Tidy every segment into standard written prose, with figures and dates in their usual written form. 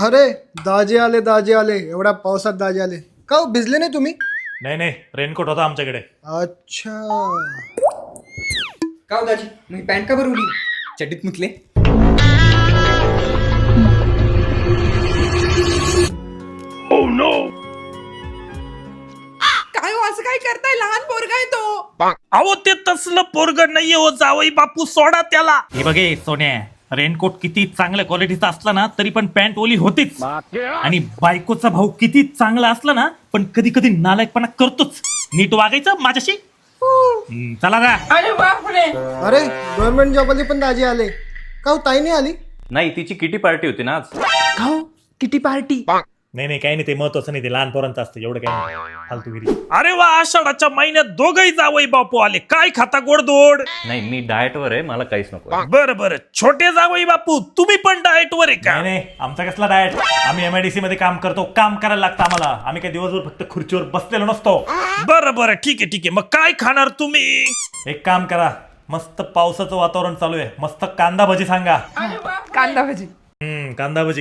अरे दाजे आले एवढ्या पावसात दाजे आले का हो, भिजले नाही तुम्ही? नाही नाही, रेनकोट होता आमच्याकडे. अच्छा. का हो दाजी, मी पॅन्ट का भरवली? चड्डीत मुतले. काय हो असं काय करताय? लहान पोरगा आहे तो. अहो ते तसलं पोरग नाहीये हो जावई बापू, सोडा त्याला. हे बघे सोन्या, रेनकोट किती चांगल्या क्वालिटीचा असला ना तरी पण पॅन्ट ओली होतीच. आणि बायकोचा भाऊ किती चांगला असला ना पण कधी कधी नालायकपणा करतोच. नीट वागायचं माझ्याशी. चला जा. अरे बापरे. अरे गव्हर्नमेंट जॉबवाले पण दाजे आले का हो, ताई नाही आली? नाही, तिची किटी पार्टी होती ना आज. खाओ किटी पार्टी. नाही नाही, काही नाही, ते महत्वाचं नाही, ते लहान पोरांचं असतं, एवढं काही नाही फालतूगिरी. अरे वा, आषाढाच्या महिन्यात दोघही जावई बापू आले. काय खाता गोडधोड? नाही, मी डाएटवर आहे, मला काहीच नको. बरं बरं, छोटे जावई बापू तुम्ही पण डाएट वर आहे का? नाही, आमचा कसला डाएट, आम्ही MIDC मध्ये काम करतो, काम करायला लागतं आम्हाला. आम्ही काही दिवसभर फक्त खुर्चीवर बसलेलो नसतो. बरं बरं, ठीक आहे. मग काय खाणार तुम्ही? एक काम करा, मस्त पावसाचं वातावरण चालू आहे, मस्त कांदा भजी सांगा. कांदा भजी.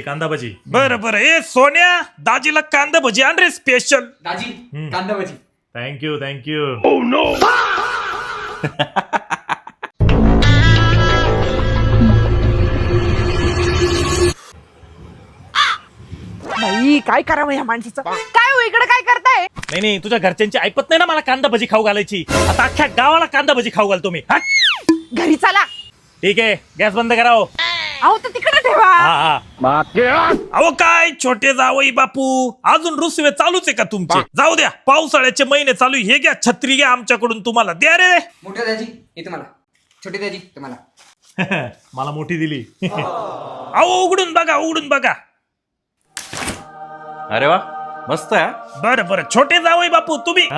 कांदा भजी. बरं ए सोन्या, दाजीला कांदा भजी आण रे स्पेशल. दाजी कांदा भजी. थँक्यू. बाई काय करावं या माणसाचं? काय हो इकडे काय करताय? नाही, तुझ्या घरच्यांची ऐपत नाही ना मला कांदा भजी खाऊ घालायची. आता अख्ख्या गावाला कांदा भजी खाऊ घालतो मी. घरी चला. ठीक आहे, गॅस बंद करा हो. अहो तर तिकडे ठेवा. अहो काय छोटे जावई बापू, अजून रुसवे चालूच आहे का तुमचे? जाऊ द्या, पावसाळ्याचे महिने चालू. हे घ्या, छत्री घ्या आमच्याकडून, तुम्हाला द्या रे. मोठ्या दाजी हे तुम्हाला, छोटे दाजी तुम्हाला. मला मोठी दिली. अहो उघडून बघा. अरे वा, मस्त आहे. बरं छोटे जावई बापू तुम्ही.